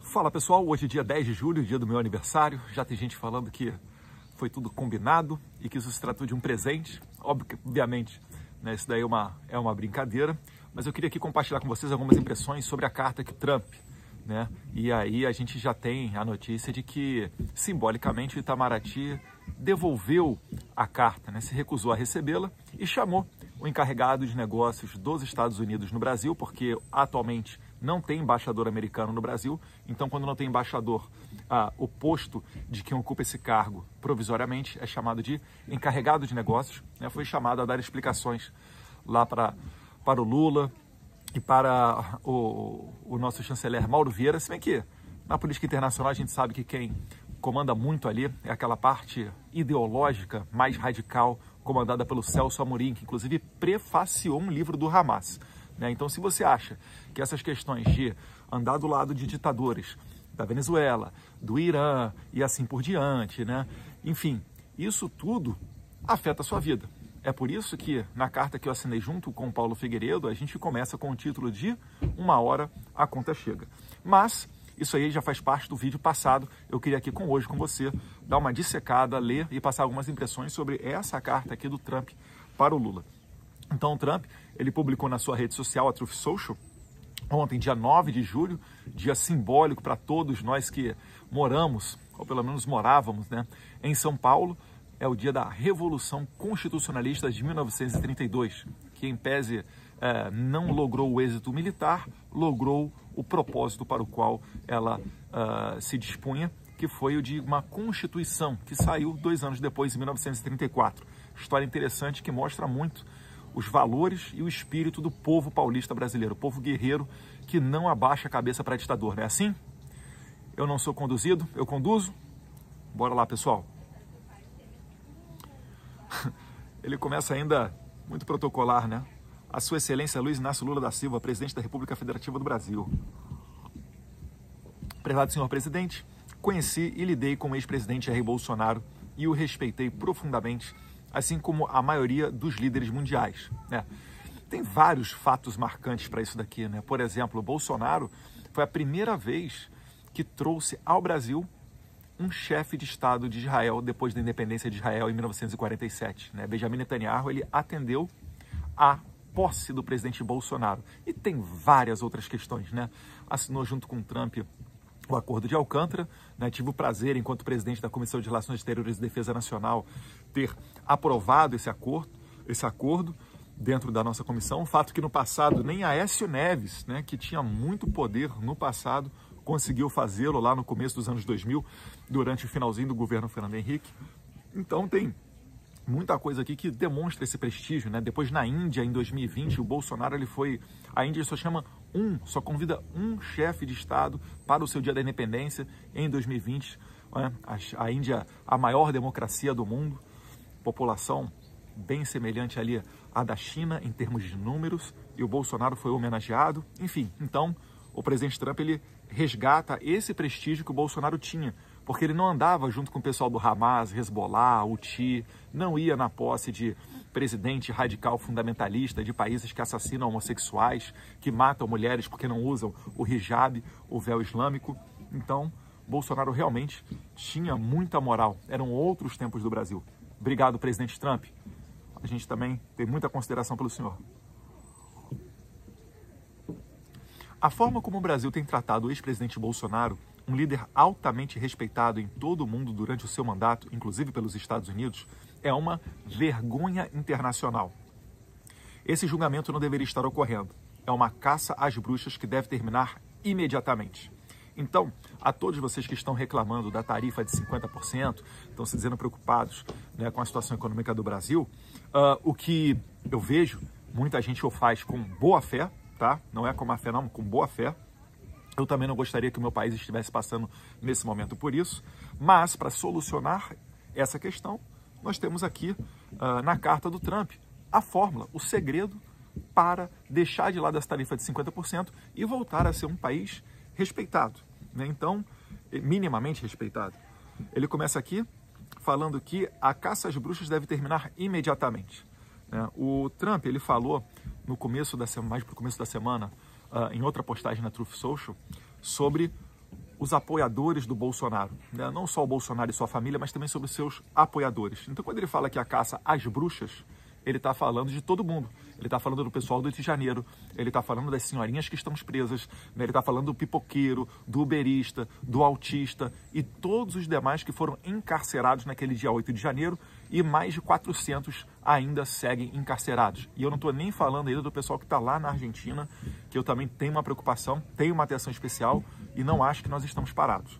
Fala pessoal, hoje é dia 10 de julho, dia do meu aniversário. Já tem gente falando que foi tudo combinado e que isso se tratou de um presente. Obviamente, né, isso daí é uma brincadeira, mas eu queria aqui compartilhar com vocês algumas impressões sobre a carta que Trump, né? E aí a gente já tem a notícia de que, simbolicamente, o Itamaraty devolveu a carta, né? Se recusou a recebê-la e chamou o encarregado de negócios dos Estados Unidos no Brasil, porque atualmente não tem embaixador americano no Brasil. Então, quando não tem embaixador, o posto de quem ocupa esse cargo provisoriamente é chamado de encarregado de negócios, né? Foi chamado a dar explicações lá para o Lula e para o nosso chanceler Mauro Vieira, se bem que na política internacional a gente sabe que quem comanda muito ali é aquela parte ideológica mais radical, comandada pelo Celso Amorim, que inclusive prefaciou um livro do Hamas, né? Então, se você acha que essas questões de andar do lado de ditadores da Venezuela, do Irã e assim por diante, né? Enfim, isso tudo afeta a sua vida. É por isso que na carta que eu assinei junto com o Paulo Figueiredo, a gente começa com o título de Uma Hora a Conta Chega. Mas isso aí já faz parte do vídeo passado. Eu queria aqui hoje com você dar uma dissecada, ler e passar algumas impressões sobre essa carta aqui do Trump para o Lula. Então o Trump, ele publicou na sua rede social, a Truth Social, ontem, dia 9 de julho, dia simbólico para todos nós que moramos, ou pelo menos morávamos, né, em São Paulo. É o dia da Revolução Constitucionalista de 1932, que em pese não logrou o êxito militar, logrou o propósito para o qual ela se dispunha, que foi o de uma Constituição, que saiu 2 anos depois, em 1934. História interessante que mostra muito os valores e o espírito do povo paulista brasileiro, o povo guerreiro que não abaixa a cabeça para ditador, não é assim? Eu não sou conduzido, eu conduzo. Bora lá, pessoal. Ele começa ainda muito protocolar, né? A Sua Excelência Luiz Inácio Lula da Silva, Presidente da República Federativa do Brasil. Prezado senhor presidente, conheci e lidei com o ex-presidente Jair Bolsonaro e o respeitei profundamente, assim como a maioria dos líderes mundiais, né? Tem vários fatos marcantes para isso daqui, né? Por exemplo, o Bolsonaro foi a primeira vez que trouxe ao Brasil um chefe de Estado de Israel depois da independência de Israel em 1947, né? Benjamin Netanyahu, ele atendeu a posse do presidente Bolsonaro. E tem várias outras questões, né? Assinou junto com Trump o Acordo de Alcântara, né? Tive o prazer, enquanto presidente da Comissão de Relações Exteriores e Defesa Nacional, ter aprovado esse acordo dentro da nossa comissão. Fato que no passado nem Aécio Neves, né, que tinha muito poder no passado, conseguiu fazê-lo lá no começo dos anos 2000, durante o finalzinho do governo Fernando Henrique. Então tem muita coisa aqui que demonstra esse prestígio, né? Depois, na Índia, em 2020, o Bolsonaro, a Índia só convida um chefe de Estado para o seu dia da independência em 2020. Né? A Índia, a maior democracia do mundo, população bem semelhante ali à da China em termos de números, e o Bolsonaro foi homenageado. Enfim, então o presidente Trump, ele resgata esse prestígio que o Bolsonaro tinha, porque ele não andava junto com o pessoal do Hamas, Hezbollah, Houthi, não ia na posse de presidente radical fundamentalista de países que assassinam homossexuais, que matam mulheres porque não usam o hijab, o véu islâmico. Então, Bolsonaro realmente tinha muita moral. Eram outros tempos do Brasil. Obrigado, presidente Trump. A gente também tem muita consideração pelo senhor. A forma como o Brasil tem tratado o ex-presidente Bolsonaro, um líder altamente respeitado em todo o mundo durante o seu mandato, inclusive pelos Estados Unidos, é uma vergonha internacional. Esse julgamento não deveria estar ocorrendo. É uma caça às bruxas que deve terminar imediatamente. Então, a todos vocês que estão reclamando da tarifa de 50%, estão se dizendo preocupados, né, com a situação econômica do Brasil, o que eu vejo, muita gente o faz com boa fé, tá? Não é com má fé, não, com boa fé. Eu também não gostaria que o meu país estivesse passando nesse momento por isso, mas para solucionar essa questão, nós temos aqui na carta do Trump a fórmula, o segredo para deixar de lado essa tarifa de 50% e voltar a ser um país respeitado, né? Então, minimamente respeitado. Ele começa aqui falando que a caça às bruxas deve terminar imediatamente, né? O Trump, ele falou no começo da semana, mais para o começo da semana, em outra postagem na Truth Social, sobre os apoiadores do Bolsonaro, né? Não só o Bolsonaro e sua família, mas também sobre os seus apoiadores. Então, quando ele fala que a caça às bruxas, ele está falando de todo mundo. Ele está falando do pessoal do Rio de Janeiro, ele está falando das senhorinhas que estão presas, né? Ele está falando do pipoqueiro, do uberista, do autista e todos os demais que foram encarcerados naquele dia 8 de janeiro e mais de 400 ainda seguem encarcerados. E eu não estou nem falando ainda do pessoal que está lá na Argentina, que eu também tenho uma preocupação, tenho uma atenção especial e não acho que nós estamos parados.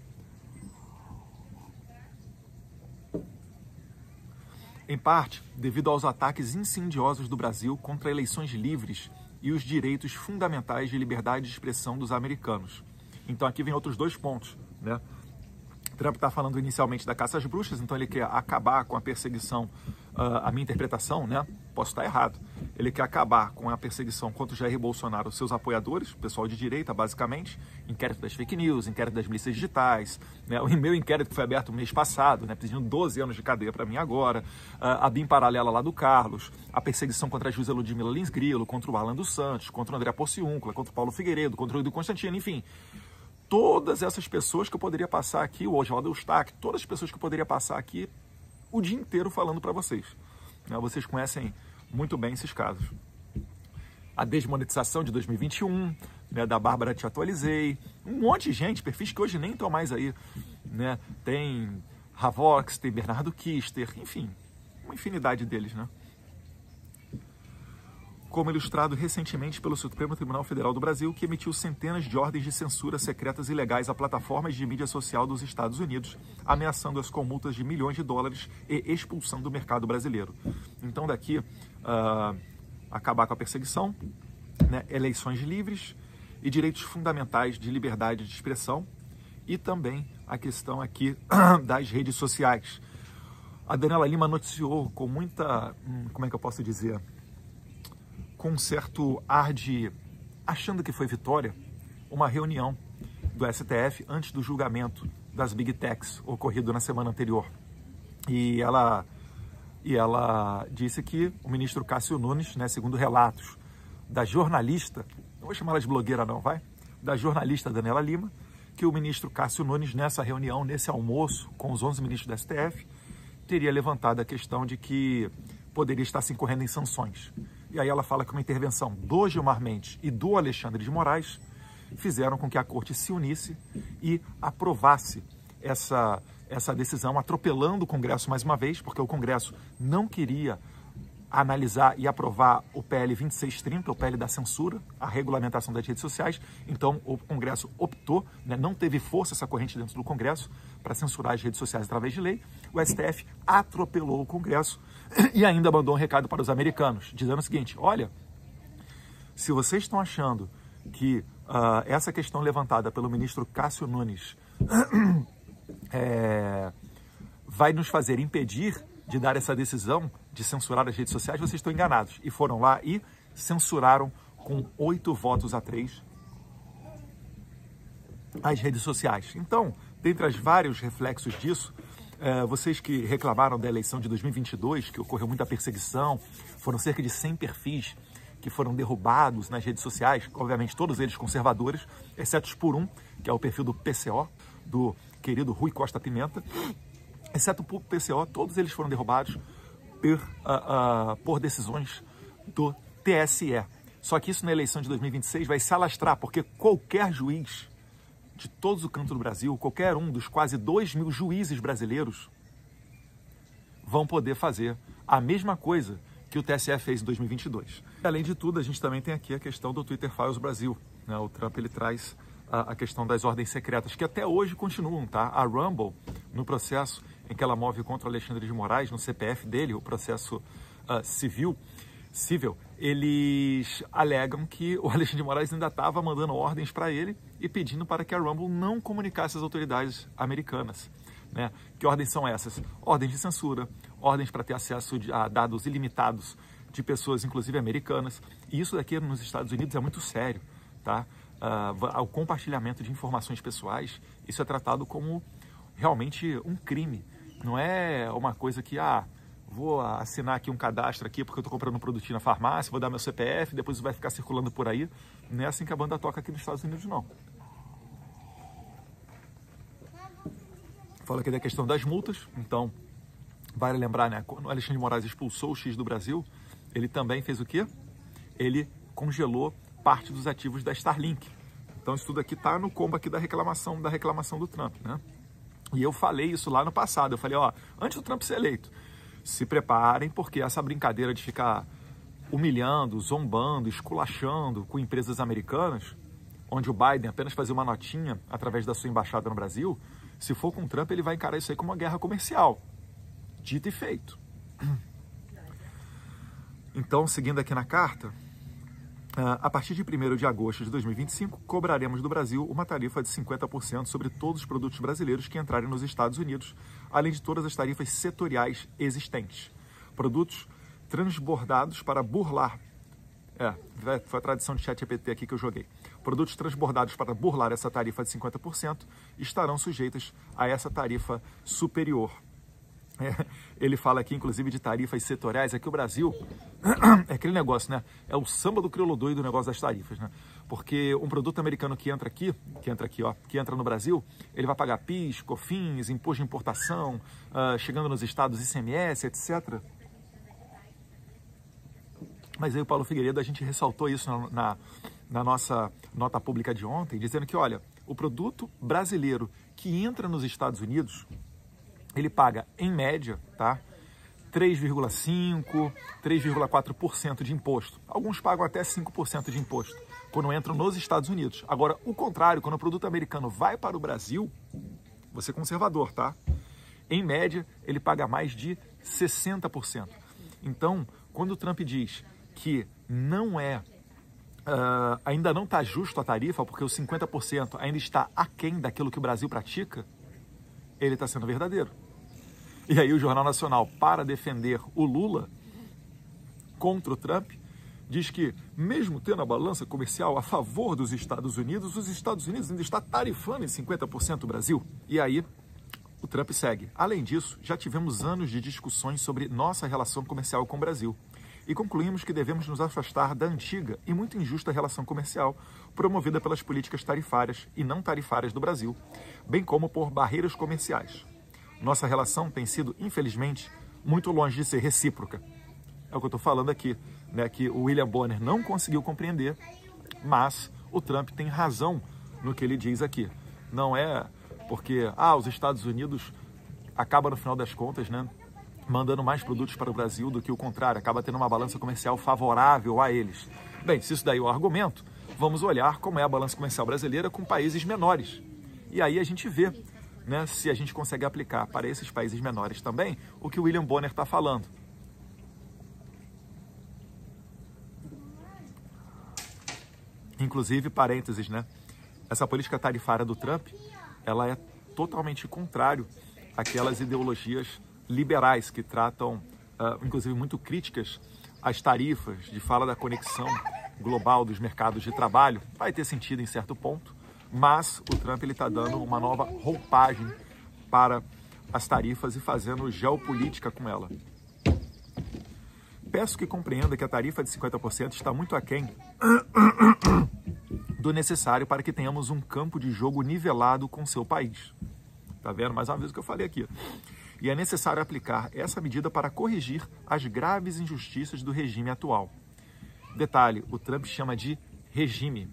Em parte, devido aos ataques insidiosos do Brasil contra eleições livres e os direitos fundamentais de liberdade de expressão dos americanos. Então aqui vem outros dois pontos, né? Trump está falando inicialmente da caça às bruxas, então ele quer acabar com a perseguição, a minha interpretação, né? Posso estar errado. Ele quer acabar com a perseguição contra o Jair Bolsonaro, seus apoiadores, pessoal de direita, basicamente, inquérito das fake news, inquérito das milícias digitais, né? O meu inquérito que foi aberto no mês passado, né? Pedindo 12 anos de cadeia para mim agora, a BIM paralela lá do Carlos, a perseguição contra a juíza Ludmila Lins Grilo, contra o Alan dos Santos, contra o André Porciúncula, contra o Paulo Figueiredo, contra o Edu Constantino, enfim. Todas essas pessoas que eu poderia passar aqui, o Oswaldo Eustáquio, todas as pessoas que eu poderia passar aqui o dia inteiro falando para vocês. Vocês conhecem muito bem esses casos. A desmonetização de 2021, né, da Bárbara Te Atualizei, um monte de gente, perfis que hoje nem estão mais aí. Né? Tem Ravox, tem Bernardo Kister, enfim, uma infinidade deles, né? Como ilustrado recentemente pelo Supremo Tribunal Federal do Brasil, que emitiu centenas de ordens de censura secretas e ilegais a plataformas de mídia social dos Estados Unidos, ameaçando-as com multas de milhões de dólares e expulsão do mercado brasileiro. Então, daqui, acabar com a perseguição, né, eleições livres e direitos fundamentais de liberdade de expressão e também a questão aqui das redes sociais. A Daniela Lima noticiou com muita, como é que eu posso dizer, com um certo ar de, achando que foi vitória, uma reunião do STF antes do julgamento das Big Techs ocorrido na semana anterior. E ela disse que o ministro Cássio Nunes, né, segundo relatos da jornalista, não vou chamar ela de blogueira não, vai? Da jornalista Daniela Lima, que o ministro Cássio Nunes, nessa reunião, nesse almoço com os 11 ministros do STF, teria levantado a questão de que poderia estar se incorrendo em sanções. E aí ela fala que uma intervenção do Gilmar Mendes e do Alexandre de Moraes fizeram com que a corte se unisse e aprovasse essa decisão, atropelando o Congresso mais uma vez, porque o Congresso não queria analisar e aprovar o PL 2630, o PL da censura, a regulamentação das redes sociais. Então o Congresso optou, né, não teve força essa corrente dentro do Congresso para censurar as redes sociais através de lei. O STF atropelou o Congresso e ainda mandou um recado para os americanos, dizendo o seguinte: olha, se vocês estão achando que essa questão levantada pelo ministro Cássio Nunes vai nos fazer impedir de dar essa decisão de censurar as redes sociais, vocês estão enganados. E foram lá e censuraram com 8 votos a 3 as redes sociais. Então, dentre os vários reflexos disso, vocês que reclamaram da eleição de 2022, que ocorreu muita perseguição, foram cerca de 100 perfis que foram derrubados nas redes sociais, obviamente todos eles conservadores, exceto por um, que é o perfil do PCO, do querido Rui Costa Pimenta. Exceto por PCO, todos eles foram derrubados por decisões do TSE. Só que isso na eleição de 2026 vai se alastrar, porque qualquer juiz de todos os cantos do Brasil, qualquer um dos quase 2.000 juízes brasileiros vão poder fazer a mesma coisa que o TSE fez em 2022. Além de tudo, a gente também tem aqui a questão do Twitter Files Brasil, né? O Trump ele traz a questão das ordens secretas, que até hoje continuam, tá? A Rumble, no processo em que ela move contra o Alexandre de Moraes, no CPF dele, o processo civil, eles alegam que o Alexandre de Moraes ainda estava mandando ordens para ele e pedindo para que a Rumble não comunicasse às autoridades americanas. Né? Que ordens são essas? Ordens de censura, ordens para ter acesso a dados ilimitados de pessoas, inclusive americanas. E isso daqui nos Estados Unidos é muito sério, tá? O compartilhamento de informações pessoais, isso é tratado como realmente um crime. Não é uma coisa que, vou assinar aqui um cadastro aqui porque eu estou comprando um produtinho na farmácia, vou dar meu CPF, depois isso vai ficar circulando por aí. Não é assim que a banda toca aqui nos Estados Unidos, não. Fala aqui da questão das multas. Então, vale lembrar, né? Quando o Alexandre de Moraes expulsou o X do Brasil, ele também fez o quê? Ele congelou parte dos ativos da Starlink. Então, isso tudo aqui está no combo aqui da reclamação do Trump, né? E eu falei isso lá no passado. Eu falei, ó, antes do Trump ser eleito, se preparem, porque essa brincadeira de ficar humilhando, zombando, esculachando com empresas americanas, onde o Biden apenas fazia uma notinha através da sua embaixada no Brasil, se for com o Trump, ele vai encarar isso aí como uma guerra comercial. Dito e feito. Então, seguindo aqui na carta, a partir de 1º de agosto de 2025, cobraremos do Brasil uma tarifa de 50% sobre todos os produtos brasileiros que entrarem nos Estados Unidos, além de todas as tarifas setoriais existentes. Produtos transbordados para burlar... foi a tradução de ChatGPT aqui que eu joguei. Produtos transbordados para burlar essa tarifa de 50% estarão sujeitos a essa tarifa superior. Ele fala aqui, inclusive, de tarifas setoriais. Aqui o Brasil é aquele negócio, né? É o samba do crioulo doido do negócio das tarifas, né? Porque um produto americano que entra no Brasil, ele vai pagar PIS, COFINS, imposto de importação, chegando nos estados ICMS, etc. Mas aí o Paulo Figueiredo, a gente ressaltou isso na nossa nota pública de ontem, dizendo que, olha, o produto brasileiro que entra nos Estados Unidos, ele paga, em média, tá, 3,5%, 3,4% de imposto. Alguns pagam até 5% de imposto quando entram nos Estados Unidos. Agora, o contrário, quando o produto americano vai para o Brasil, você é conservador, tá? Em média, ele paga mais de 60%. Então, quando o Trump diz que não ainda não está justo a tarifa, porque os 50% ainda está aquém daquilo que o Brasil pratica, ele está sendo verdadeiro. E aí o Jornal Nacional, para defender o Lula contra o Trump, diz que, mesmo tendo a balança comercial a favor dos Estados Unidos, os Estados Unidos ainda está tarifando em 50% o Brasil. E aí o Trump segue. Além disso, já tivemos anos de discussões sobre nossa relação comercial com o Brasil. E concluímos que devemos nos afastar da antiga e muito injusta relação comercial promovida pelas políticas tarifárias e não tarifárias do Brasil, bem como por barreiras comerciais. Nossa relação tem sido, infelizmente, muito longe de ser recíproca. É o que eu estou falando aqui, né? Que o William Bonner não conseguiu compreender, mas o Trump tem razão no que ele diz aqui. Não é porque os Estados Unidos acaba, no final das contas, né, mandando mais produtos para o Brasil do que o contrário, acaba tendo uma balança comercial favorável a eles. Bem, se isso daí é o argumento, vamos olhar como é a balança comercial brasileira com países menores. E aí a gente vê, né, se a gente consegue aplicar para esses países menores também o que o William Bonner está falando. Inclusive, parênteses, né? Essa política tarifária do Trump, ela é totalmente contrário àquelas ideologias liberais que tratam, inclusive muito críticas às tarifas, de fala da conexão global dos mercados de trabalho. Vai ter sentido em certo ponto, mas o Trump está dando uma nova roupagem para as tarifas e fazendo geopolítica com ela. Peço que compreenda que a tarifa de 50% está muito aquém do necessário para que tenhamos um campo de jogo nivelado com seu país. Tá vendo? Mais uma vez o que eu falei aqui. E é necessário aplicar essa medida para corrigir as graves injustiças do regime atual. Detalhe, o Trump chama de regime.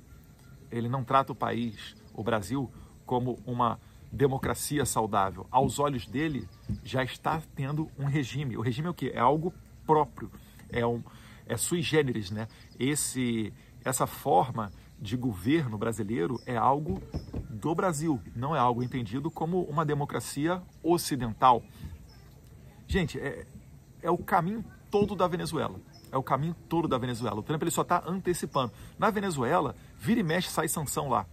Ele não trata o país, o Brasil, como uma democracia saudável. Aos olhos dele, já está tendo um regime. O regime é o quê? É algo próprio, é sui generis, né? Essa forma de governo brasileiro é algo do Brasil, não é algo entendido como uma democracia ocidental. Gente, é o caminho todo da Venezuela. É o caminho todo da Venezuela. O Trump ele só está antecipando. Na Venezuela, vira e mexe, sai sanção lá,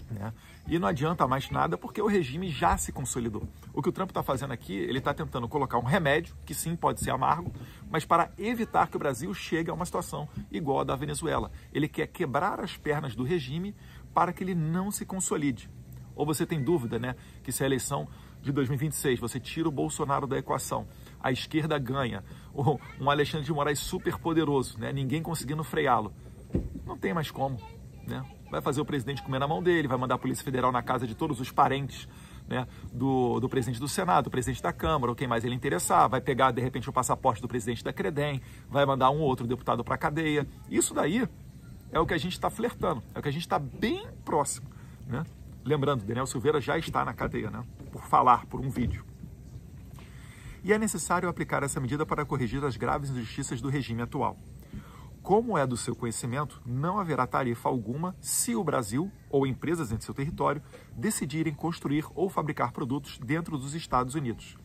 né? E não adianta mais nada porque o regime já se consolidou. O que o Trump está fazendo aqui, ele está tentando colocar um remédio, que sim, pode ser amargo, mas para evitar que o Brasil chegue a uma situação igual a da Venezuela. Ele quer quebrar as pernas do regime para que ele não se consolide. Ou você tem dúvida, né, que se a eleição de 2026 você tira o Bolsonaro da equação, a esquerda ganha, um Alexandre de Moraes super poderoso, né, ninguém conseguindo freá-lo, não tem mais como, né? Vai fazer o presidente comer na mão dele, vai mandar a Polícia Federal na casa de todos os parentes né, do presidente do Senado, do presidente da Câmara, ou quem mais ele interessar, vai pegar, de repente, o passaporte do presidente da Credem, vai mandar um ou outro deputado para a cadeia. Isso daí é o que a gente está flertando, é o que a gente está bem próximo, né? Lembrando, Daniel Silveira já está na cadeia, né, por falar, por um vídeo. E é necessário aplicar essa medida para corrigir as graves injustiças do regime atual. Como é do seu conhecimento, não haverá tarifa alguma se o Brasil ou empresas em seu território decidirem construir ou fabricar produtos dentro dos Estados Unidos.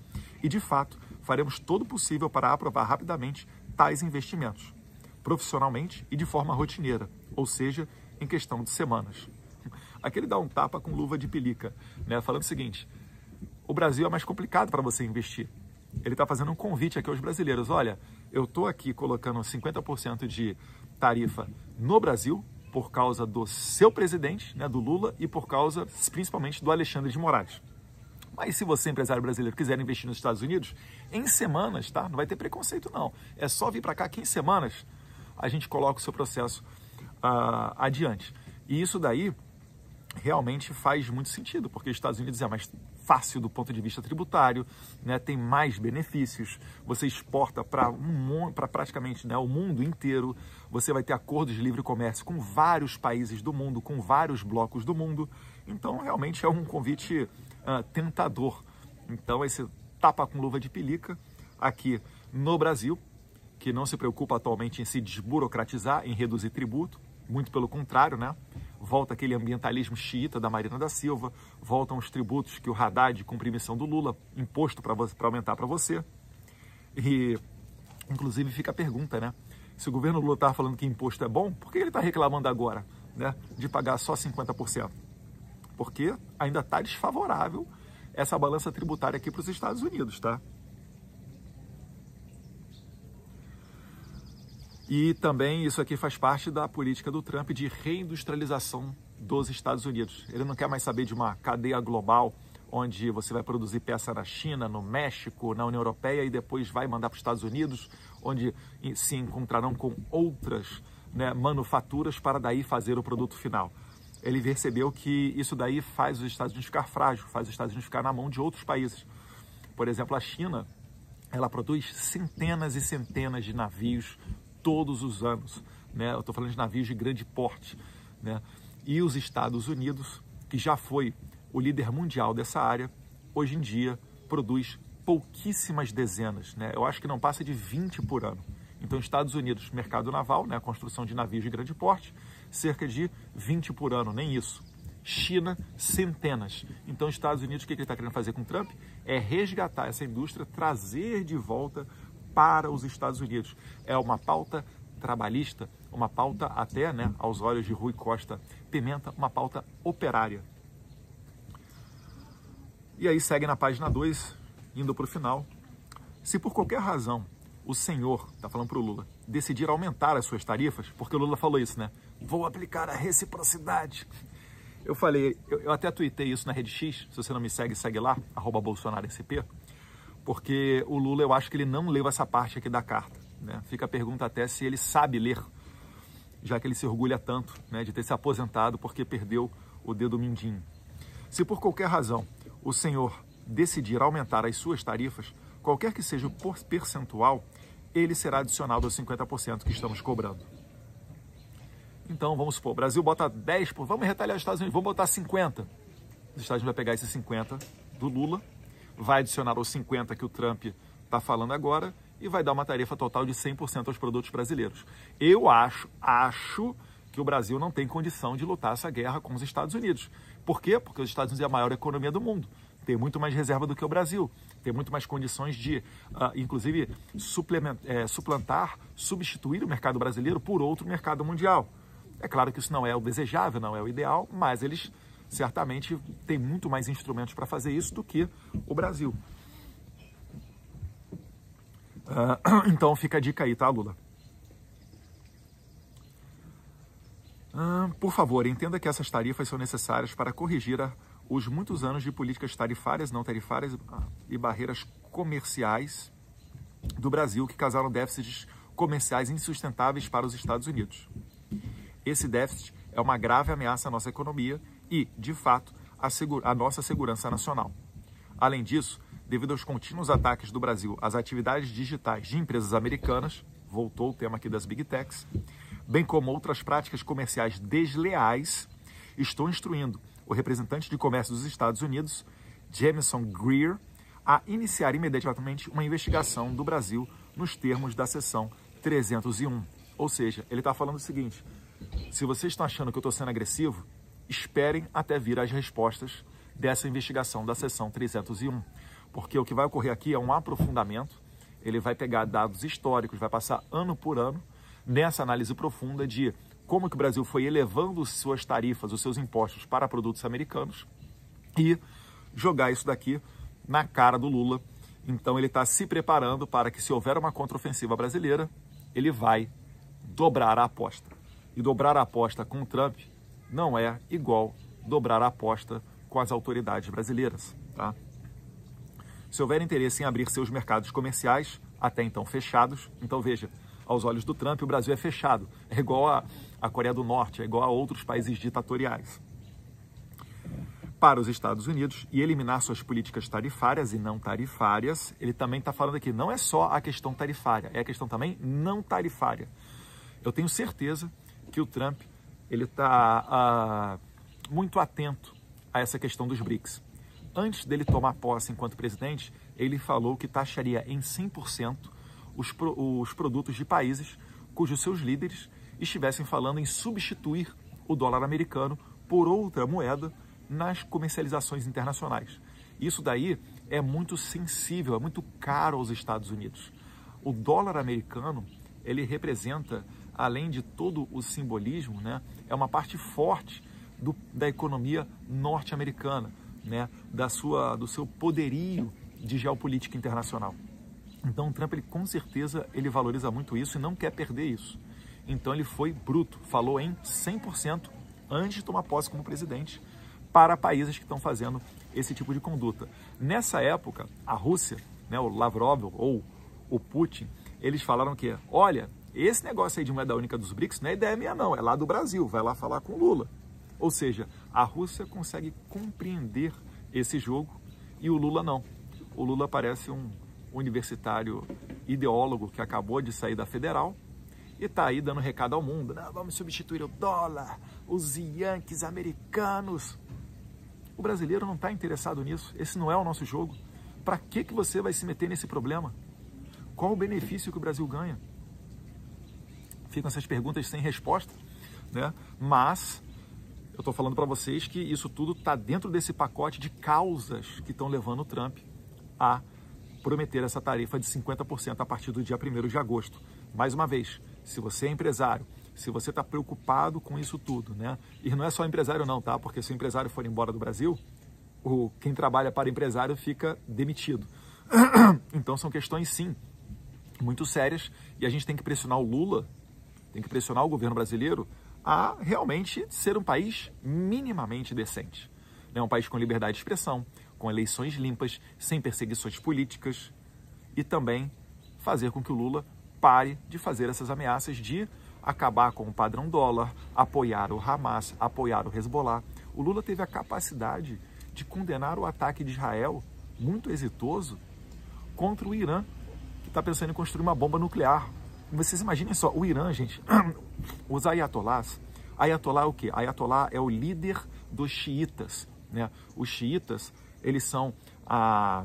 E, de fato, faremos todo o possível para aprovar rapidamente tais investimentos, profissionalmente e de forma rotineira, ou seja, em questão de semanas. Aqui ele dá um tapa com luva de pelica, né, falando o seguinte: o Brasil é mais complicado para você investir. Ele está fazendo um convite aqui aos brasileiros. Olha, eu estou aqui colocando 50% de tarifa no Brasil por causa do seu presidente, né, do Lula, e por causa, principalmente, do Alexandre de Moraes. Mas se você, empresário brasileiro, quiser investir nos Estados Unidos, em semanas, tá? Não vai ter preconceito, não. É só vir para cá que em semanas a gente coloca o seu processo adiante. E isso daí realmente faz muito sentido, porque os Estados Unidos é mais fácil do ponto de vista tributário, né? Tem mais benefícios, você exporta para praticamente, né, o mundo inteiro, você vai ter acordos de livre comércio com vários países do mundo, com vários blocos do mundo, então realmente é um convite tentador. Então esse tapa com luva de pelica aqui no Brasil, que não se preocupa atualmente em se desburocratizar, em reduzir tributo, muito pelo contrário, né? Volta aquele ambientalismo xiita da Marina da Silva, voltam os tributos que o Haddad, com permissão do Lula, imposto para aumentar para você. E, inclusive, fica a pergunta, né? Se o governo Lula estava falando que imposto é bom, por que ele está reclamando agora, né, de pagar só 50%? Porque ainda está desfavorável essa balança tributária aqui para os Estados Unidos, tá? E também isso aqui faz parte da política do Trump de reindustrialização dos Estados Unidos. Ele não quer mais saber de uma cadeia global onde você vai produzir peça na China, no México, na União Europeia e depois vai mandar para os Estados Unidos, onde se encontrarão com outras, né, manufaturas para daí fazer o produto final. Ele percebeu que isso daí faz os Estados Unidos ficar frágil, faz os Estados Unidos ficar na mão de outros países. Por exemplo, a China, ela produz centenas e centenas de navios todos os anos, né? Eu estou falando de navios de grande porte, né? E os Estados Unidos, que já foi o líder mundial dessa área, hoje em dia produz pouquíssimas dezenas, né? Eu acho que não passa de 20 por ano. Então, Estados Unidos, mercado naval, né? A construção de navios de grande porte, cerca de 20 por ano, nem isso. China, centenas. Então, Estados Unidos, o que ele está querendo fazer com o Trump? É resgatar essa indústria, trazer de volta para os Estados Unidos. É uma pauta trabalhista, uma pauta até, né, aos olhos de Rui Costa Pimenta, uma pauta operária. E aí segue na página 2, indo para o final. Se por qualquer razão o senhor, está falando para o Lula, decidir aumentar as suas tarifas, porque o Lula falou isso, né? Vou aplicar a reciprocidade. Eu falei, eu até tuitei isso na Rede X, se você não me segue, segue lá, @BolsonaroSP, porque o Lula, eu acho que ele não leu essa parte aqui da carta, né? Fica a pergunta até se ele sabe ler, já que ele se orgulha tanto, né, de ter se aposentado porque perdeu o dedo mindinho. Se por qualquer razão o senhor decidir aumentar as suas tarifas, qualquer que seja o percentual, ele será adicionado aos 50% que estamos cobrando. Então, vamos supor, o Brasil bota 10%, vamos retalhar os Estados Unidos, vamos botar 50%. Os Estados Unidos vai pegar esses 50% do Lula, vai adicionar os 50% que o Trump está falando agora e vai dar uma tarifa total de 100% aos produtos brasileiros. Eu acho que o Brasil não tem condição de lutar essa guerra com os Estados Unidos. Por quê? Porque os Estados Unidos é a maior economia do mundo. Tem muito mais reserva do que o Brasil. Tem muito mais condições de, inclusive, suplantar, substituir o mercado brasileiro por outro mercado mundial. É claro que isso não é o desejável, não é o ideal, mas eles certamente têm muito mais instrumentos para fazer isso do que o Brasil. Então fica a dica aí, tá, Lula? Por favor, entenda que essas tarifas são necessárias para corrigir os muitos anos de políticas tarifárias, não tarifárias e barreiras comerciais do Brasil que causaram déficits comerciais insustentáveis para os Estados Unidos. Esse déficit é uma grave ameaça à nossa economia e, de fato, a nossa segurança nacional. Além disso, devido aos contínuos ataques do Brasil às atividades digitais de empresas americanas, voltou o tema aqui das Big Techs, bem como outras práticas comerciais desleais, estou instruindo o representante de comércio dos Estados Unidos, Jamieson Greer, a iniciar imediatamente uma investigação do Brasil nos termos da seção 301. Ou seja, ele está falando o seguinte: se vocês estão achando que eu estou sendo agressivo, esperem até vir as respostas dessa investigação da seção 301. Porque o que vai ocorrer aqui é um aprofundamento, ele vai pegar dados históricos, vai passar ano por ano nessa análise profunda de como que o Brasil foi elevando suas tarifas, os seus impostos para produtos americanos e jogar isso daqui na cara do Lula. Então ele está se preparando para que, se houver uma contraofensiva brasileira, ele vai dobrar a aposta. E dobrar a aposta com o Trump não é igual dobrar a aposta com as autoridades brasileiras, tá? Se houver interesse em abrir seus mercados comerciais, até então fechados, então veja, aos olhos do Trump, o Brasil é fechado, é igual a Coreia do Norte, é igual a outros países ditatoriais. Para os Estados Unidos e eliminar suas políticas tarifárias e não tarifárias, ele também está falando aqui, não é só a questão tarifária, é a questão também não tarifária. Eu tenho certeza que o Trump ele está muito atento a essa questão dos BRICS. Antes dele tomar posse enquanto presidente, ele falou que taxaria em 100% os produtos de países cujos seus líderes estivessem falando em substituir o dólar americano por outra moeda nas comercializações internacionais. Isso daí é muito sensível, é muito caro aos Estados Unidos. O dólar americano, ele representa, além de todo o simbolismo, né, é uma parte forte da economia norte-americana, né, do seu poderio de geopolítica internacional. Então o Trump, com certeza, ele valoriza muito isso e não quer perder isso. Então ele foi bruto, falou em 100% antes de tomar posse como presidente para países que estão fazendo esse tipo de conduta. Nessa época, a Rússia, né, o Lavrov ou o Putin, eles falaram que, olha, esse negócio aí de moeda única dos BRICS não é ideia minha não, é lá do Brasil, vai lá falar com o Lula. Ou seja, a Rússia consegue compreender esse jogo e o Lula não. O Lula parece um universitário ideólogo que acabou de sair da Federal e está aí dando recado ao mundo. Não, vamos substituir o dólar, os Yankees americanos. O brasileiro não está interessado nisso. Esse não é o nosso jogo. Para que você vai se meter nesse problema? Qual o benefício que o Brasil ganha? Ficam essas perguntas sem resposta, né? Mas eu estou falando para vocês que isso tudo está dentro desse pacote de causas que estão levando o Trump a prometer essa tarifa de 50% a partir do dia 1º de agosto. Mais uma vez, se você é empresário, se você está preocupado com isso tudo, né? E não é só empresário não, tá? Porque se o empresário for embora do Brasil, quem trabalha para empresário fica demitido. Então são questões, sim, muito sérias e a gente tem que pressionar o Lula, tem que pressionar o governo brasileiro a realmente ser um país minimamente decente. Né? Um país com liberdade de expressão, com eleições limpas, sem perseguições políticas e também fazer com que o Lula pare de fazer essas ameaças de acabar com o padrão dólar, apoiar o Hamas, apoiar o Hezbollah. O Lula teve a capacidade de condenar o ataque de Israel, muito exitoso, contra o Irã, que está pensando em construir uma bomba nuclear. Vocês imaginem só, o Irã, gente, os ayatolás. Ayatollah é o quê? Ayatollah é o líder dos xiitas, né? Os xiitas, eles são a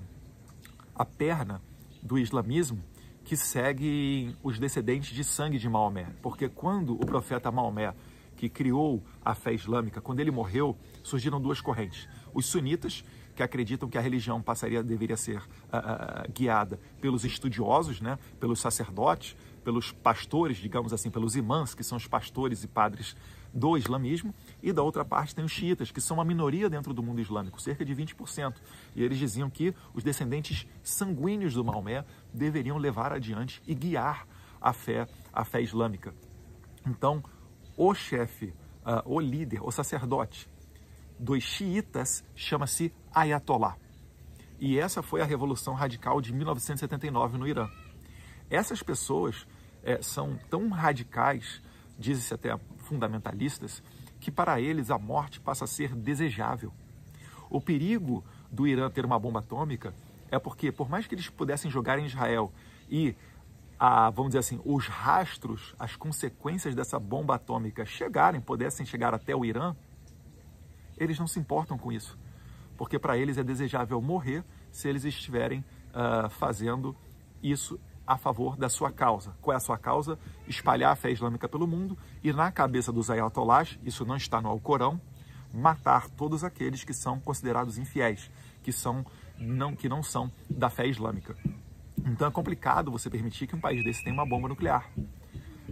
perna do islamismo que segue os descendentes de sangue de Maomé. Porque quando o profeta Maomé, que criou a fé islâmica, quando ele morreu, surgiram duas correntes. Os sunitas, que acreditam que a religião deveria ser guiada pelos estudiosos, né, pelos sacerdotes, pelos pastores, digamos assim, pelos imãs, que são os pastores e padres do islamismo, e da outra parte tem os xiitas, que são uma minoria dentro do mundo islâmico, cerca de 20%. E eles diziam que os descendentes sanguíneos do Maomé deveriam levar adiante e guiar a fé islâmica. Então, o chefe, o líder, o sacerdote dos xiitas chama-se Ayatollah. E essa foi a Revolução Radical de 1979 no Irã. Essas pessoas são tão radicais, dizem-se até fundamentalistas, que para eles a morte passa a ser desejável. O perigo do Irã ter uma bomba atômica é porque, por mais que eles pudessem jogar em Israel e, vamos dizer assim, os rastros, as consequências dessa bomba atômica pudessem chegar até o Irã, eles não se importam com isso. Porque para eles é desejável morrer se eles estiverem fazendo isso a favor da sua causa. Qual é a sua causa? Espalhar a fé islâmica pelo mundo e, na cabeça dos ayatollahs, isso não está no Alcorão, matar todos aqueles que são considerados infiéis, que não são da fé islâmica. Então é complicado você permitir que um país desse tenha uma bomba nuclear.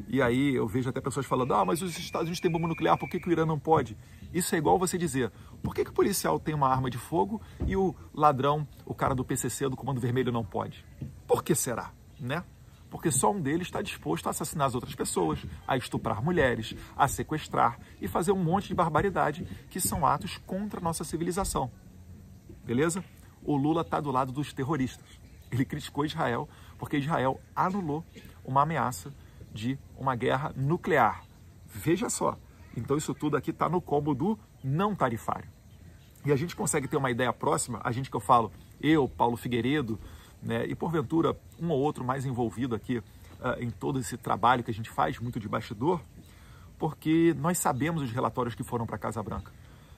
E aí eu vejo até pessoas falando, mas os Estados Unidos têm bomba nuclear, por que o Irã não pode? Isso é igual você dizer, por que o policial tem uma arma de fogo e o ladrão, o cara do PCC, do Comando Vermelho, não pode? Por que será? Né? Porque só um deles está disposto a assassinar as outras pessoas, a estuprar mulheres, a sequestrar e fazer um monte de barbaridade que são atos contra a nossa civilização. Beleza? O Lula está do lado dos terroristas. Ele criticou Israel porque Israel anulou uma ameaça de uma guerra nuclear. Veja só. Então isso tudo aqui está no combo do não tarifário. E a gente consegue ter uma ideia próxima, a gente que eu falo, eu, Paulo Figueiredo, né, e porventura um ou outro mais envolvido aqui em todo esse trabalho que a gente faz, muito de bastidor, porque nós sabemos os relatórios que foram para a Casa Branca.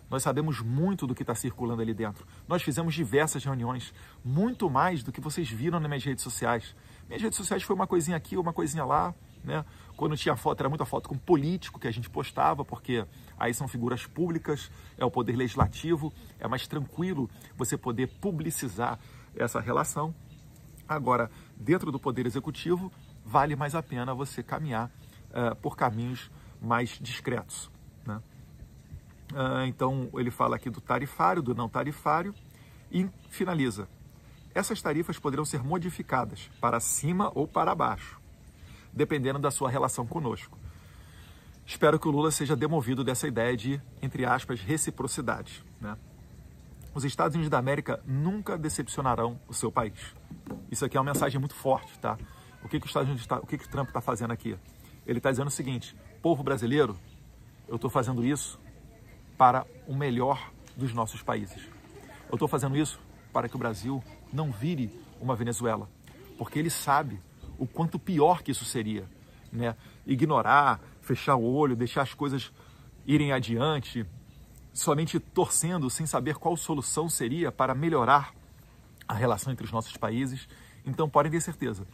Nós sabemos muito do que está circulando ali dentro. Nós fizemos diversas reuniões, muito mais do que vocês viram nas minhas redes sociais. Minhas redes sociais foi uma coisinha aqui, uma coisinha lá, né? Quando tinha foto, era muita foto com político que a gente postava, porque aí são figuras públicas, é o poder legislativo, é mais tranquilo você poder publicizar essa relação. Agora, dentro do poder executivo, vale mais a pena você caminhar por caminhos mais discretos, né? Então, ele fala aqui do tarifário, do não tarifário e finaliza. Essas tarifas poderão ser modificadas para cima ou para baixo, dependendo da sua relação conosco. Espero que o Lula seja demovido dessa ideia de, entre aspas, reciprocidade, né? Os Estados Unidos da América nunca decepcionarão o seu país. Isso aqui é uma mensagem muito forte, tá? O que o Trump está fazendo aqui? Ele está dizendo o seguinte: povo brasileiro, eu estou fazendo isso para o melhor dos nossos países. Eu estou fazendo isso para que o Brasil não vire uma Venezuela, porque ele sabe o quanto pior que isso seria, né? Ignorar, fechar o olho, deixar as coisas irem adiante, somente torcendo sem saber qual solução seria para melhorar a relação entre os nossos países. Então podem ter certeza,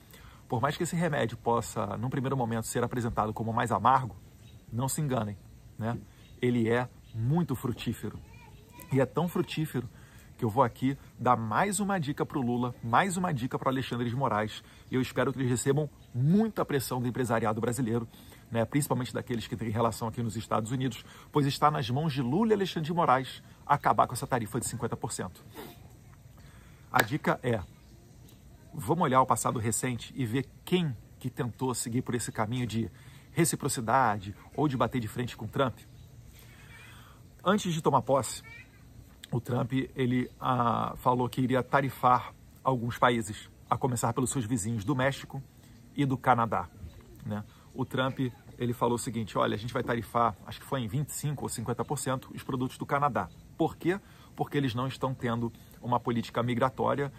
por mais que esse remédio possa, num primeiro momento, ser apresentado como mais amargo, não se enganem, né? Ele é muito frutífero. E é tão frutífero que eu vou aqui dar mais uma dica para o Lula, mais uma dica para o Alexandre de Moraes. E eu espero que eles recebam muita pressão do empresariado brasileiro, né, principalmente daqueles que têm relação aqui nos Estados Unidos, pois está nas mãos de Lula e Alexandre de Moraes acabar com essa tarifa de 50%. A dica é, vamos olhar o passado recente e ver quem que tentou seguir por esse caminho de reciprocidade ou de bater de frente com Trump. Antes de tomar posse, o Trump ele falou que iria tarifar alguns países, a começar pelos seus vizinhos do México e do Canadá, né? O Trump ele falou o seguinte: olha, a gente vai tarifar, acho que foi em 25% ou 50%, os produtos do Canadá. Por quê? Porque eles não estão tendo uma política migratória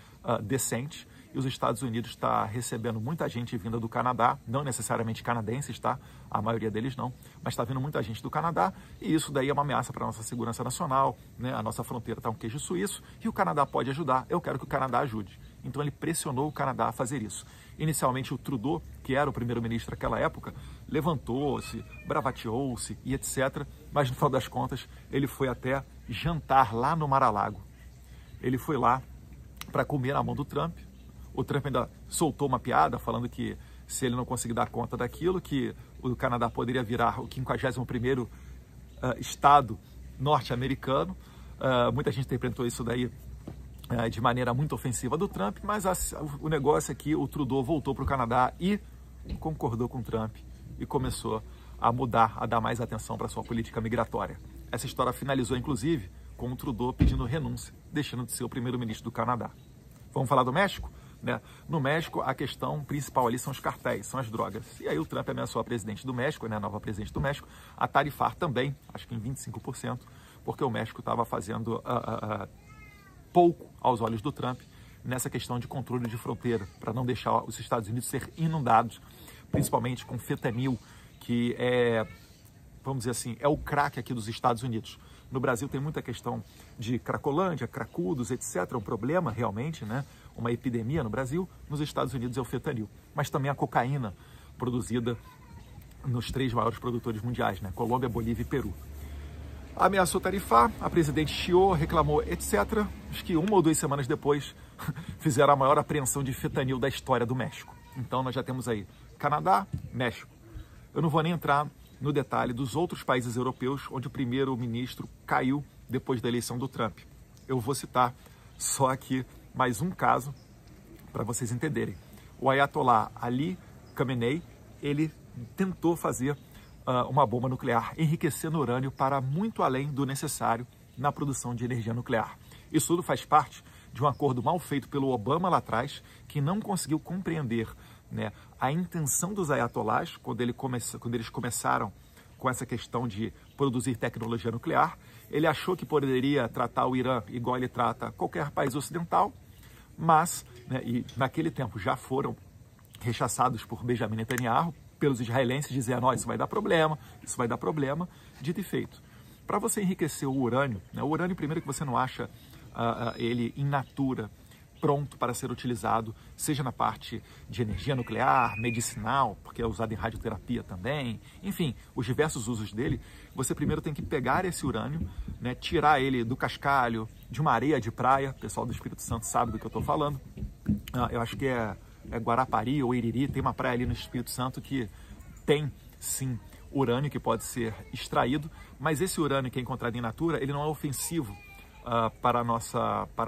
decente, e os Estados Unidos está recebendo muita gente vinda do Canadá, não necessariamente canadenses, tá? A maioria deles não, mas está vindo muita gente do Canadá, e isso daí é uma ameaça para a nossa segurança nacional, né? A nossa fronteira está um queijo suíço, e o Canadá pode ajudar, eu quero que o Canadá ajude. Então ele pressionou o Canadá a fazer isso. Inicialmente o Trudeau, que era o primeiro-ministro naquela época, levantou-se, bravateou-se e etc. Mas no final das contas ele foi até jantar lá no Mar-a-Lago. Ele foi lá para comer na mão do Trump. O Trump ainda soltou uma piada falando que se ele não conseguir dar conta daquilo, que o Canadá poderia virar o 51º estado norte-americano. Muita gente interpretou isso daí de maneira muito ofensiva do Trump, mas o negócio é que o Trudeau voltou para o Canadá e concordou com o Trump e começou a mudar, a dar mais atenção para a sua política migratória. Essa história finalizou, inclusive, com o Trudeau pedindo renúncia, deixando de ser o primeiro-ministro do Canadá. Vamos falar do México? Né? No México, a questão principal ali são os cartéis, são as drogas. E aí o Trump ameaçou a presidente do México, né, a nova presidente do México, a tarifar também, acho que em 25%, porque o México estava fazendo pouco aos olhos do Trump nessa questão de controle de fronteira, para não deixar os Estados Unidos ser inundados, principalmente com fentanil, que é, vamos dizer assim, é o crack aqui dos Estados Unidos. No Brasil tem muita questão de cracolândia, cracudos, etc. É um problema realmente, né? Uma epidemia no Brasil. Nos Estados Unidos é o fentanil, mas também a cocaína produzida nos 3 maiores produtores mundiais, né? Colômbia, Bolívia e Peru. Ameaçou tarifar, a presidente chiou, reclamou, etc. Acho que 1 ou 2 semanas depois fizeram a maior apreensão de fentanil da história do México. Então nós já temos aí Canadá, México. Eu não vou nem entrar no detalhe dos outros países europeus onde o primeiro-ministro caiu depois da eleição do Trump. Eu vou citar só aqui mais um caso para vocês entenderem. O Ayatollah Ali Khamenei, ele tentou fazer uma bomba nuclear, enriquecendo urânio para muito além do necessário na produção de energia nuclear. Isso tudo faz parte de um acordo mal feito pelo Obama lá atrás, que não conseguiu compreender, né, a intenção dos ayatollahs quando eles começaram com essa questão de produzir tecnologia nuclear. Ele achou que poderia tratar o Irã igual ele trata qualquer país ocidental, mas, né, e naquele tempo já foram rechaçados por Benjamin Netanyahu, pelos israelenses, dizendo, isso vai dar problema, dito e feito. Para você enriquecer o urânio, né, o urânio primeiro que você não acha ele in natura, pronto para ser utilizado, seja na parte de energia nuclear, medicinal, porque é usado em radioterapia também, enfim, os diversos usos dele, você primeiro tem que pegar esse urânio, né, tirar ele do cascalho, de uma areia de praia, o pessoal do Espírito Santo sabe do que eu estou falando, eu acho que é Guarapari ou Iriri, tem uma praia ali no Espírito Santo que tem, sim, urânio que pode ser extraído, mas esse urânio que é encontrado em natura, ele não é ofensivo para a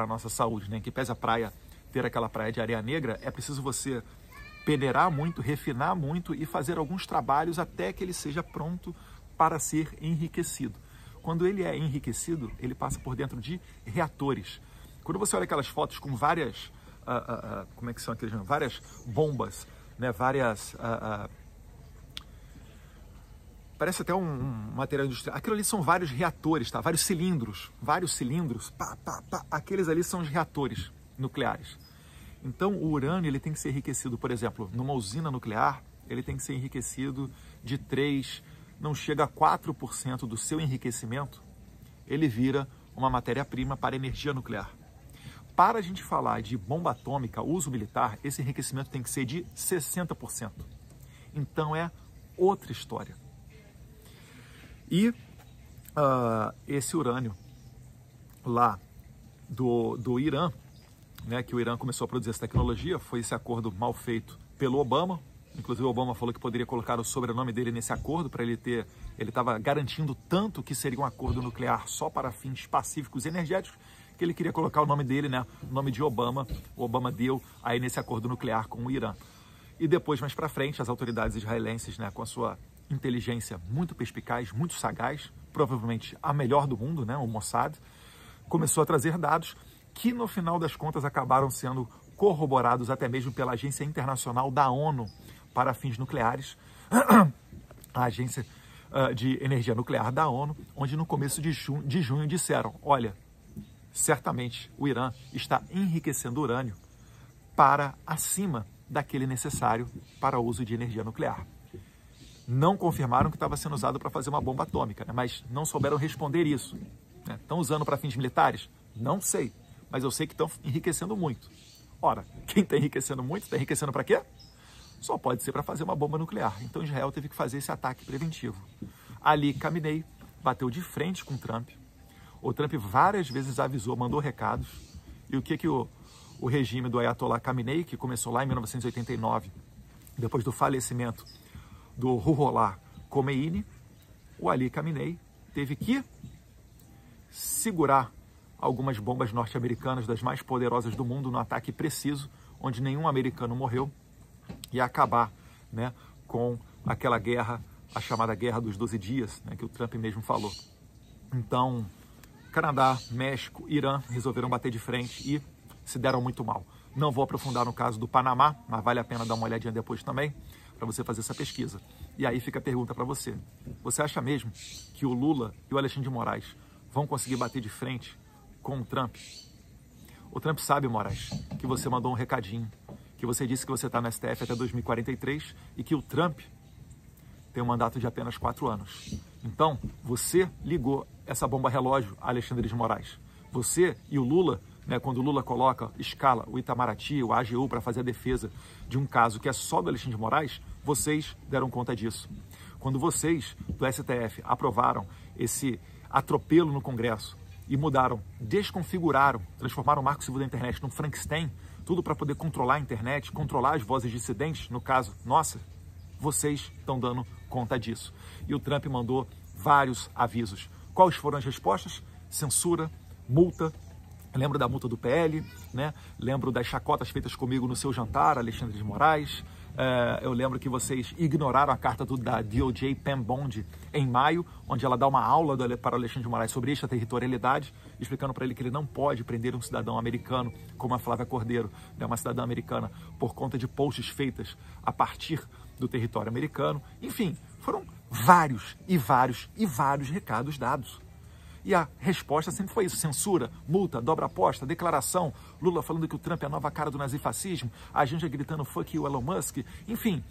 nossa saúde, né? Que pese a praia ter aquela praia de areia negra, é preciso você peneirar muito, refinar muito e fazer alguns trabalhos até que ele seja pronto para ser enriquecido. Quando ele é enriquecido, ele passa por dentro de reatores. Quando você olha aquelas fotos com várias, como é que são aqueles? Várias bombas, né? Várias... parece até um material industrial. Aquilo ali são vários reatores, tá? Vários cilindros. Aqueles ali são os reatores nucleares. Então, o urânio ele tem que ser enriquecido, por exemplo, numa usina nuclear, ele tem que ser enriquecido de 3%, não chega a 4% do seu enriquecimento, ele vira uma matéria-prima para energia nuclear. Para a gente falar de bomba atômica, uso militar, esse enriquecimento tem que ser de 60%. Então, é outra história. E esse urânio lá do Irã, né, que o Irã começou a produzir essa tecnologia, foi esse acordo mal feito pelo Obama. Inclusive o Obama falou que poderia colocar o sobrenome dele nesse acordo para ele estava garantindo tanto que seria um acordo nuclear só para fins pacíficos e energéticos, que ele queria colocar o nome dele, né, o nome de Obama. O Obama deu aí nesse acordo nuclear com o Irã. E depois, mais para frente, as autoridades israelenses, né, com a sua inteligência muito perspicaz, muito sagaz, provavelmente a melhor do mundo, né, o Mossad, começou a trazer dados que, no final das contas, acabaram sendo corroborados até mesmo pela Agência Internacional da ONU para Fins Nucleares, a Agência de Energia Nuclear da ONU, onde no começo de junho disseram, olha, certamente o Irã está enriquecendo urânio para acima daquele necessário para o uso de energia nuclear. Não confirmaram que estava sendo usado para fazer uma bomba atômica, né? Mas não souberam responder isso. Né? Estão usando para fins militares? Não sei, mas eu sei que estão enriquecendo muito. Ora, quem está enriquecendo muito, está enriquecendo para quê? Só pode ser para fazer uma bomba nuclear. Então Israel teve que fazer esse ataque preventivo. Ali Khamenei bateu de frente com o Trump. O Trump várias vezes avisou, mandou recados. E o que o regime do Ayatollah Khamenei, que começou lá em 1989, depois do falecimento do Ruhollah Khomeini, o Ali Khamenei teve que segurar algumas bombas norte-americanas das mais poderosas do mundo no ataque preciso, onde nenhum americano morreu, e acabar, né, com aquela guerra, a chamada Guerra dos 12 Dias, né, que o Trump mesmo falou. Então, Canadá, México, Irã resolveram bater de frente e se deram muito mal. Não vou aprofundar no caso do Panamá, mas vale a pena dar uma olhadinha depois também, para você fazer essa pesquisa. E aí fica a pergunta para você. Você acha mesmo que o Lula e o Alexandre de Moraes vão conseguir bater de frente com o Trump. O Trump sabe, Moraes, que você mandou um recadinho, que você disse que você está no STF até 2043 e que o Trump tem um mandato de apenas 4 anos. Então, você ligou essa bomba relógio a Alexandre de Moraes. Você e o Lula, né, quando o Lula escala o Itamaraty, o AGU, para fazer a defesa de um caso que é só do Alexandre de Moraes, vocês deram conta disso. Quando vocês, do STF, aprovaram esse atropelo no Congresso e mudaram, desconfiguraram, transformaram o Marco Civil da Internet num Frankenstein, tudo para poder controlar a internet, controlar as vozes dissidentes, no caso, nossa, vocês estão dando conta disso. E o Trump mandou vários avisos. Quais foram as respostas? Censura, multa. Lembro da multa do PL, né? Lembro das chacotas feitas comigo no seu jantar, Alexandre de Moraes. Eu lembro que vocês ignoraram a carta da DOJ Pam Bondi em maio, onde ela dá uma aula para o Alexandre de Moraes sobre extraterritorialidade, explicando para ele que ele não pode prender um cidadão americano, como a Flávia Cordeiro, né, uma cidadã americana, por conta de posts feitas a partir do território americano. Enfim, foram vários recados dados. E a resposta sempre foi isso: censura, multa, dobra aposta, declaração, Lula falando que o Trump é a nova cara do nazifascismo, a gente gritando fuck you Elon Musk, enfim,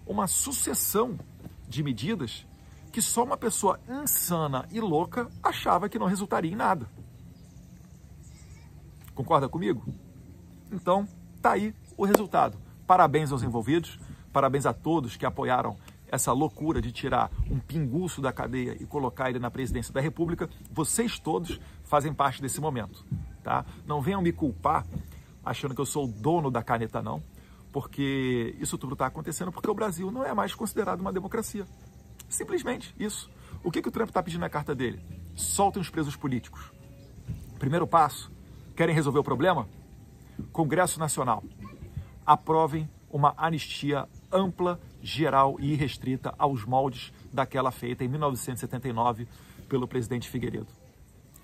uma sucessão de medidas que só uma pessoa insana e louca achava que não resultaria em nada. Concorda comigo? Então, tá aí o resultado. Parabéns aos envolvidos, parabéns a todos que apoiaram essa loucura de tirar um pinguço da cadeia e colocar ele na presidência da República. Vocês todos fazem parte desse momento, tá? Não venham me culpar achando que eu sou o dono da caneta, não, porque isso tudo está acontecendo porque o Brasil não é mais considerado uma democracia. Simplesmente isso. O que o Trump está pedindo na carta dele? Soltem os presos políticos. Primeiro passo, querem resolver o problema? Congresso Nacional, aprovem uma anistia ampla, geral e irrestrita aos moldes daquela feita em 1979 pelo presidente Figueiredo.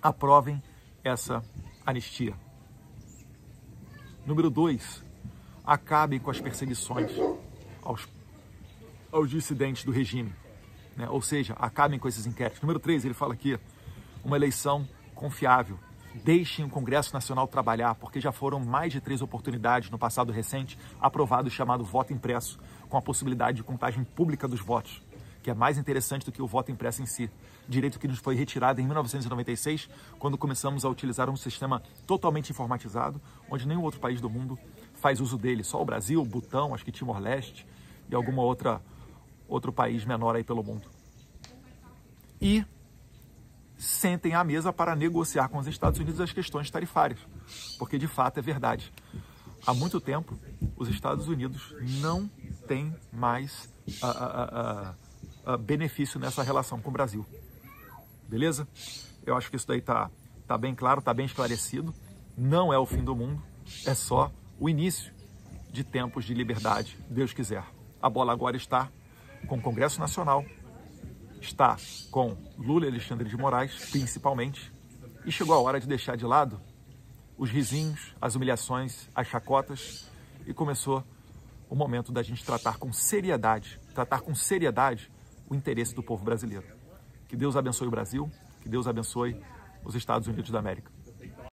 Aprovem essa anistia. Número 2, acabem com as perseguições aos dissidentes do regime, né? Ou seja, acabem com esses inquéritos. Número 3, ele fala aqui, uma eleição confiável. Deixem o Congresso Nacional trabalhar, porque já foram mais de 3 oportunidades no passado recente aprovado o chamado voto impresso, com a possibilidade de contagem pública dos votos, que é mais interessante do que o voto impresso em si. Direito que nos foi retirado em 1996, quando começamos a utilizar um sistema totalmente informatizado, onde nenhum outro país do mundo faz uso dele. Só o Brasil, Butão, acho que Timor-Leste e alguma outro país menor aí pelo mundo. E sentem à mesa para negociar com os Estados Unidos as questões tarifárias, porque de fato é verdade. Há muito tempo, os Estados Unidos não têm mais benefício nessa relação com o Brasil. Beleza? Eu acho que isso daí tá bem claro, tá bem esclarecido. Não é o fim do mundo, é só o início de tempos de liberdade, Deus quiser. A bola agora está com o Congresso Nacional, está com Lula e Alexandre de Moraes, principalmente, e chegou a hora de deixar de lado os risinhos, as humilhações, as chacotas, e começou o momento da gente tratar com seriedade o interesse do povo brasileiro. Que Deus abençoe o Brasil, que Deus abençoe os Estados Unidos da América.